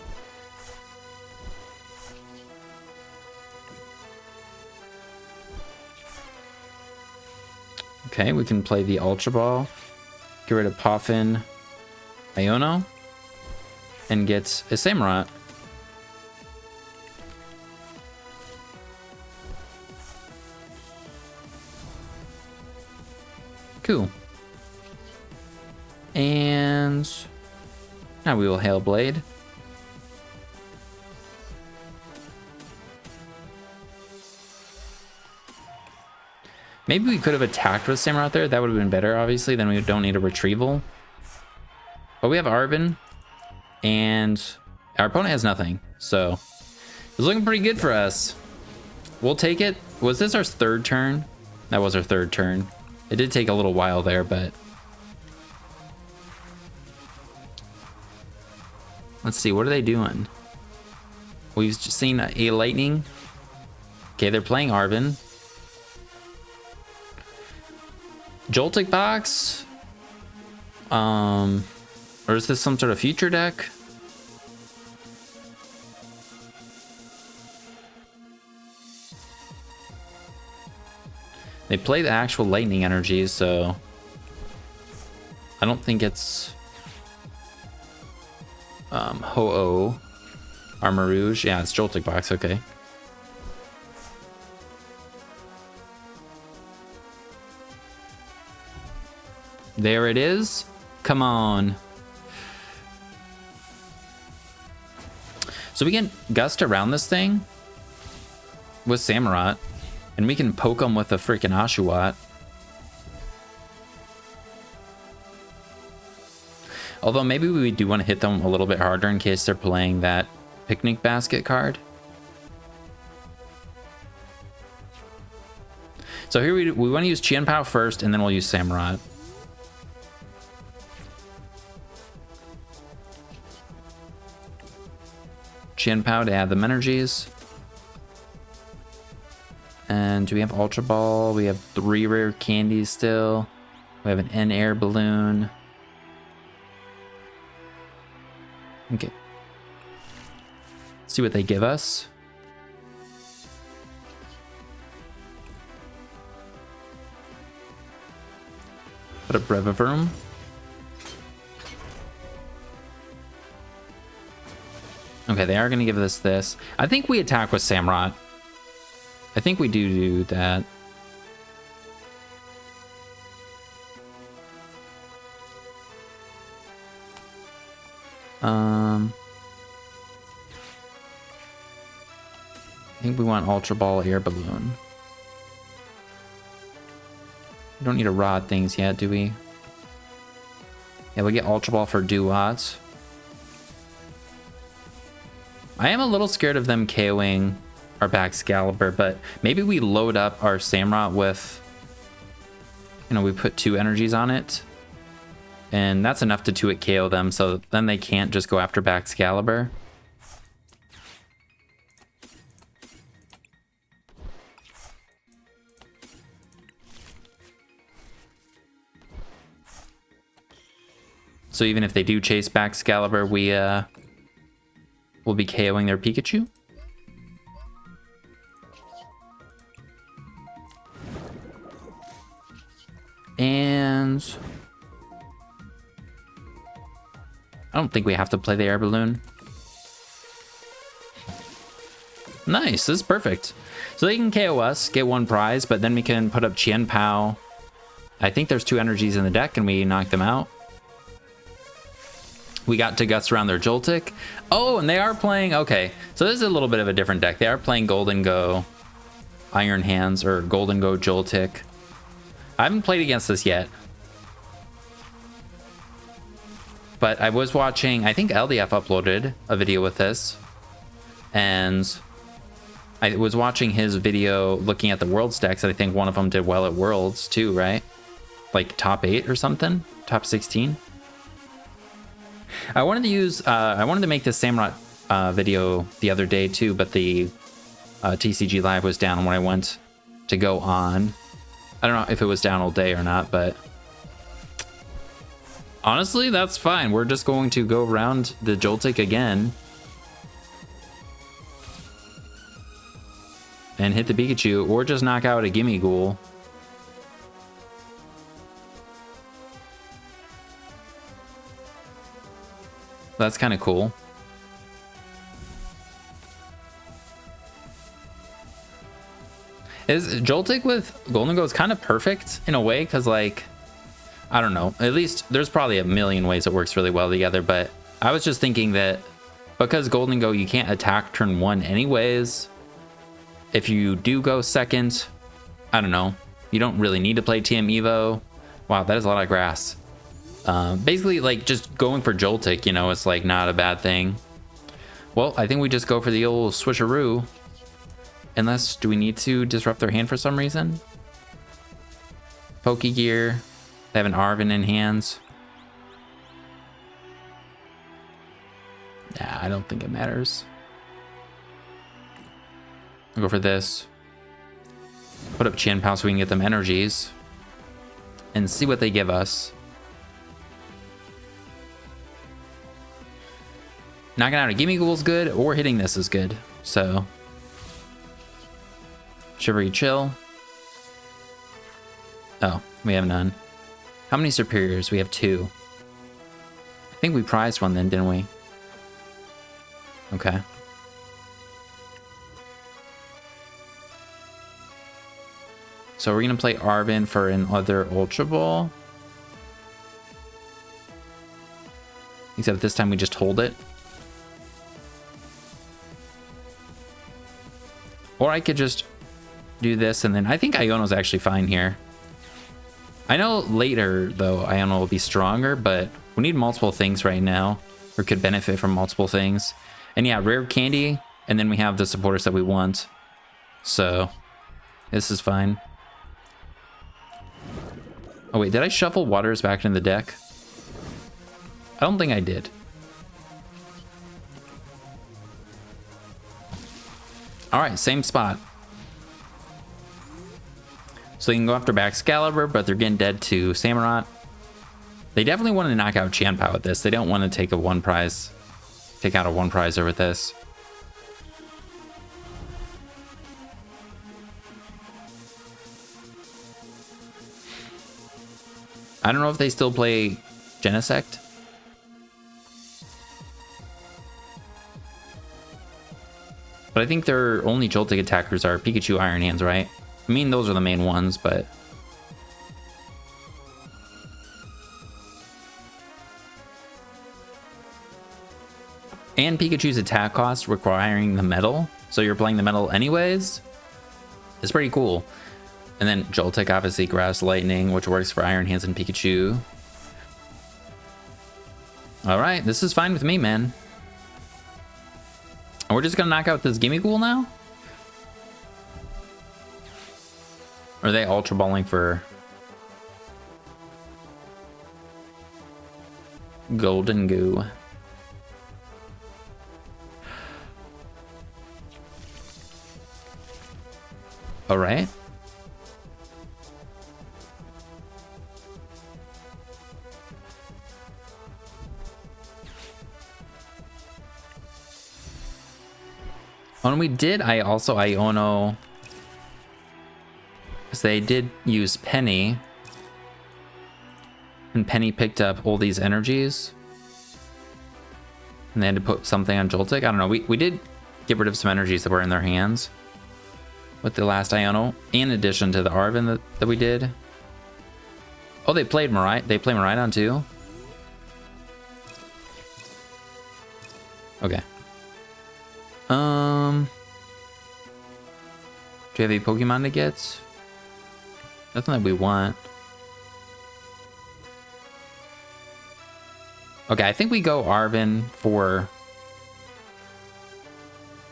Okay, we can play the Ultra Ball, get rid of Poffin, Iono, and get a Samurott. Cool. And now we will Hail Blade. Maybe we could have attacked with Samurott there. That would have been better, obviously. Then we don't need a retrieval. But we have Arven. And our opponent has nothing. So it's looking pretty good for us. We'll take it. Was this our 3rd turn? That was our 3rd turn. It did take a little while there, but let's see. What are they doing? We've just seen a lightning. Okay, they're playing Arven. Joltik Box? Or is this some sort of future deck? They play the actual lightning energies, so I don't think it's Ho-Oh, Armarouge. Yeah, it's Joltik Box, okay. There it is. Come on. So we can gust around this thing with Samurott, and we can poke them with a freaking Oshawott. Although maybe we do want to hit them a little bit harder in case they're playing that picnic basket card. So here we want to use Chien-Pao first, and then we'll use Samurott. Chien-Pao to add them energies. And do we have Ultra Ball? We have 3 rare candies still. We have an N-Air balloon. Okay. See what they give us. Put up Revavroom. Okay, they are going to give us this. I think we attack with Samurott. I think we do that. I think we want Ultra Ball Air Balloon. We don't need to rod things yet, do we? Yeah, we get Ultra Ball for Dewott. I am a little scared of them KOing our Baxcalibur, but maybe we load up our Samurott with, you know, we put 2 energies on it, and that's enough to 2-hit KO them, so then they can't just go after Baxcalibur. So even if they do chase Baxcalibur, we will be KOing their Pikachu. And I don't think we have to play the air balloon. Nice, this is perfect. So they can KO us, get 1 prize, but then we can put up Chien-Pao. I think there's 2 energies in the deck and we knock them out. We got to guts around their Joltik. Oh, and they are playing, okay. So this is a little bit of a different deck. They are playing Gholdengo Iron Hands or Gholdengo Joltik. I haven't played against this yet. But I was watching, I think LDF uploaded a video with this. And I was watching his video looking at the Worlds decks. And I think one of them did well at Worlds too, right? Like top 8 or something? Top 16? I wanted to make this Samurott video the other day too, but the TCG Live was down when I went to go on. I don't know if it was down all day or not, but honestly, that's fine. We're just going to go around the Joltik again and hit the Pikachu, or just knock out a Gimme Ghoul. That's kind of cool. Is Joltik with Gholdengo is kind of perfect in a way, because like, I don't know, at least there's probably a million ways it works really well together, but I was just thinking that because Gholdengo, you can't attack turn 1 anyways. If you do go second, I don't know, you don't really need to play TM Evo. Wow, that is a lot of grass. Basically, like, just going for Joltik, you know, it's like not a bad thing. Well, I think we just go for the old switcheroo. Unless, do we need to disrupt their hand for some reason? Pokegear. They have an Arven in hands. Nah, I don't think it matters. I'll go for this. Put up Chien-Pao so we can get them energies. And see what they give us. Knocking out a Gimme Ghoul is good, or hitting this is good. So, Shivery Chill. Oh, we have none. How many superiors? We have 2. I think we prized one then, didn't we? Okay. So we're gonna play Arven for another Ultra Ball. Except this time we just hold it. Or I could just do this, and then I think Iono's actually fine here. I know later, though, Iono will be stronger, but we need multiple things right now, or could benefit from multiple things. And yeah, rare candy, and then we have the supporters that we want. So, this is fine. Oh wait, did I shuffle Waters back into the deck? I don't think I did. All right, same spot. So they can go after Baxcalibur, but they're getting dead to Samurott. They definitely want to knock out Chien-Pao with this. They don't want to take a one prize, take out a one prizer with this. I don't know if they still play Genesect. But I think their only Joltik attackers are Pikachu, Iron Hands, right? I mean, those are the main ones, but... And Pikachu's attack cost requiring the metal, so you're playing the metal anyways. It's pretty cool. And then Joltik, obviously, Grass Lightning, which works for Iron Hands and Pikachu. Alright, this is fine with me, man. And we're just gonna knock out this Gimmighoul now? Or are they Ultra Balling for Gholdengo? Alright. When we did, I also Iono, because they did use Penny, and Penny picked up all these energies, and they had to put something on Joltik. I don't know. We did get rid of some energies that were in their hands with the last Iono, in addition to the Arven that we did. Oh, they played Marai. They play Miraidon too. Okay. Do you have any Pokemon to get? Nothing that we want. Okay, I think we go Arven for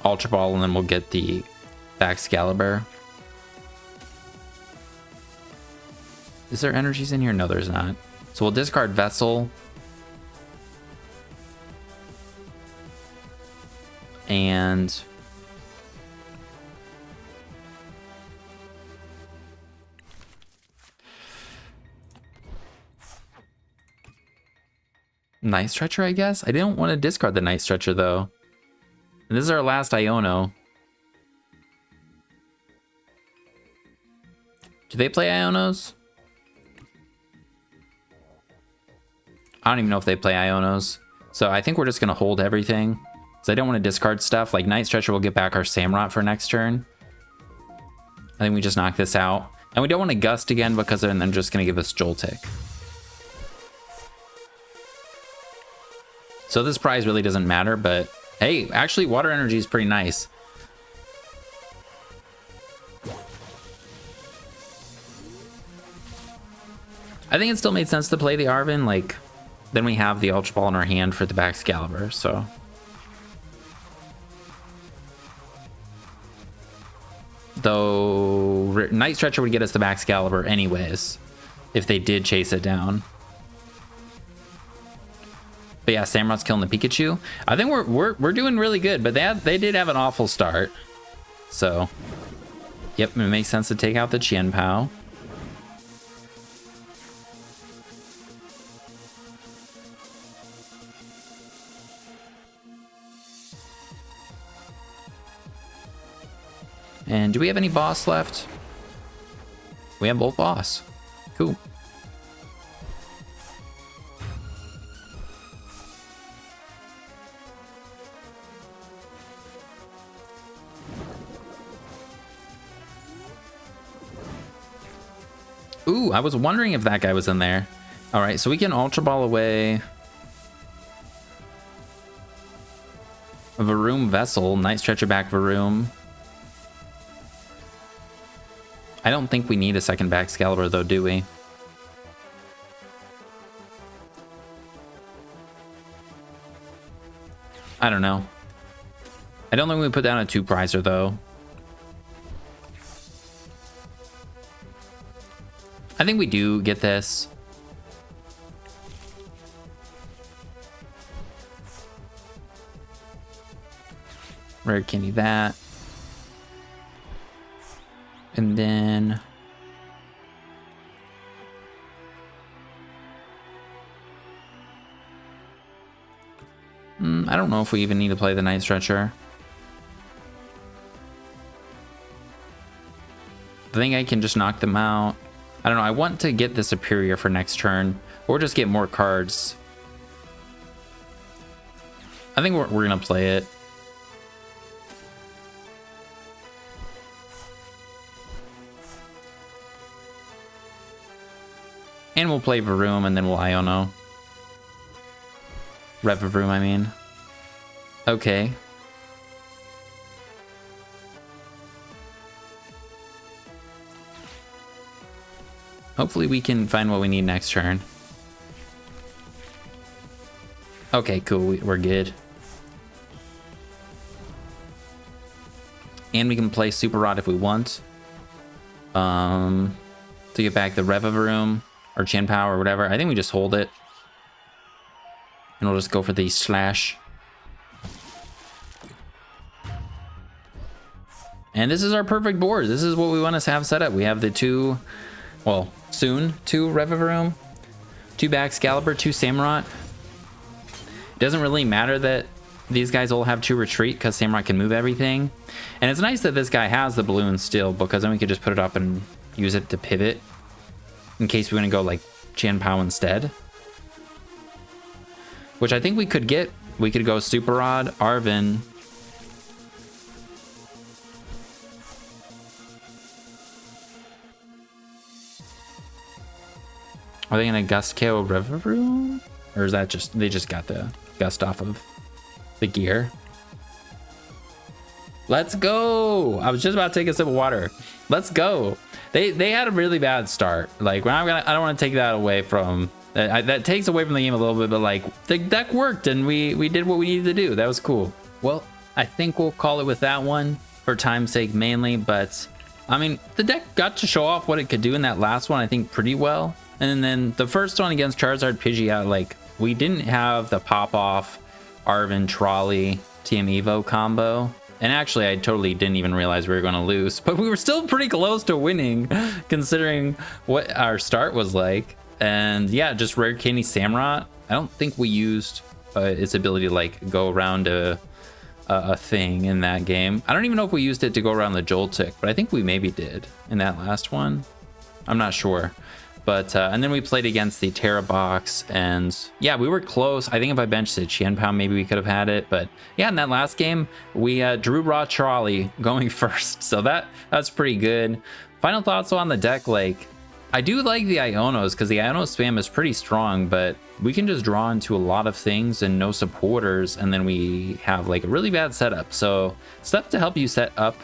Ultra Ball, and then we'll get the Baxcalibur. Is there energies in here? No, there's not. So we'll discard Vessel. And Night Stretcher, I guess? I didn't want to discard the Night Stretcher, though. And this is our last Iono. Do they play Ionos? I don't even know if they play Ionos. So I think we're just going to hold everything. So I don't want to discard stuff. Like Night Stretcher will get back our Samurott for next turn. I think we just knock this out. And we don't want to Gust again because then they're just going to give us Joltik. So this prize really doesn't matter, but hey, actually Water Energy is pretty nice. I think it still made sense to play the Arven. Like, then we have the Ultra Ball in our hand for the Baxcalibur, so... Though Night Stretcher would get us the Baxcalibur anyways, if they did chase it down. But yeah, Samurott's killing the Pikachu. I think we're doing really good, but they did have an awful start. So, yep, it makes sense to take out the Chien-Pao. And do we have any boss left? We have both boss. Cool. Ooh, I was wondering if that guy was in there. All right, so we can Ultra Ball away a Varoom Vessel, Night Stretcher back Varoom. I don't think we need a second Baxcalibur though, do we? I don't know. I don't think we put down a 2-prizer though. I think we do get this. Rare candy that. And then I don't know if we even need to play the Night Stretcher. I think I can just knock them out. I don't know. I want to get the Superior for next turn, or just get more cards. I think we're gonna play it. And we'll play Varoom, and then we'll Iono. Revavroom, I mean. Okay. Hopefully we can find what we need next turn. Okay, cool. We're good. And we can play Super Rod if we want. To get back the Revavroom or Chien-Pao or whatever. I think we just hold it. And we'll just go for the Slash. And this is our perfect board. This is what we want to have set up. We have the two, well, soon, two Revavroom, two Baxcalibur, two Samurott. It doesn't really matter that these guys all have two retreat because Samurott can move everything. And it's nice that this guy has the balloon still, because then we could just put it up and use it to pivot in case we want to go like Chien-Pao instead. Which I think we could get. We could go Super Rod, Arven. Are they gonna Gust KO Revavroom? Or is that just, they just got the Gust off of the gear? Let's go! I was just about to take a sip of water. Let's go! They had a really bad start. Like, I don't want to take that away from. That takes away from the game a little bit, but like the deck worked and we did what we needed to do. That was cool. Well, I think we'll call it with that one for time's sake mainly, but I mean, the deck got to show off what it could do in that last one, I think, pretty well. And then the first one against Charizard Pidgeot, like, we didn't have the pop-off Arven Trolley TM Evo combo. And actually, I totally didn't even realize we were going to lose, but we were still pretty close to winning considering what our start was like. And yeah, just Rare Candy Samurott. I don't think we used its ability to like go around a thing in that game. I don't even know if we used it to go around the Joltik, but I think we maybe did in that last one. I'm not sure. But and then we played against the Terra box, and yeah, we were close. I think if I benched it Chien-Pao, maybe we could have had it. But yeah, in that last game, we drew Raw Trolley going first, so that's pretty good. Final thoughts on the deck, like, I do like the Ionos because the Iono spam is pretty strong, but we can just draw into a lot of things and no supporters, and then we have like a really bad setup. So stuff to help you set up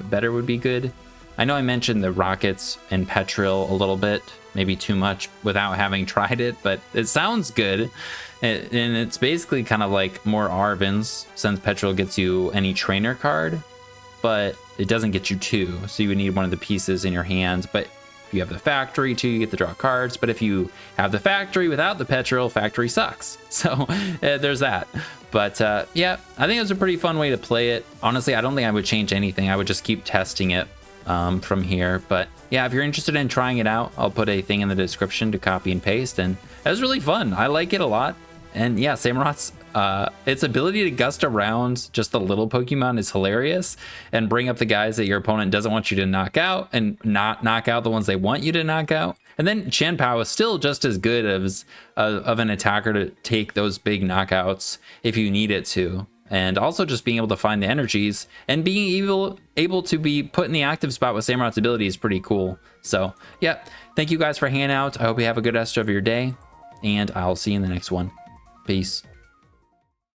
better would be good. I know I mentioned the Rockets and Petrel a little bit, maybe too much without having tried it, but it sounds good. And it's basically kind of like more Arvens, since Petrel gets you any trainer card, but it doesn't get you two. So you would need one of the pieces in your hand. But if you have the factory too, you get to draw cards. But if you have the factory without the Petrel, factory sucks. So there's that. But yeah, I think it was a pretty fun way to play it. Honestly, I don't think I would change anything. I would just keep testing it from here. But yeah, if you're interested in trying it out, I'll put a thing in the description to copy and paste. And it was really fun. I like it a lot. And yeah, Samurott's its ability to gust around just the little Pokemon is hilarious, and bring up the guys that your opponent doesn't want you to knock out and not knock out the ones they want you to knock out. And then Chien-Pao is still just as good as of an attacker to take those big knockouts if you need it to. And also just being able to find the energies and being able to be put in the active spot with Samurott's ability is pretty cool. So yeah, thank you guys for hanging out. I hope you have a good rest of your day, and I'll see you in the next one. Peace.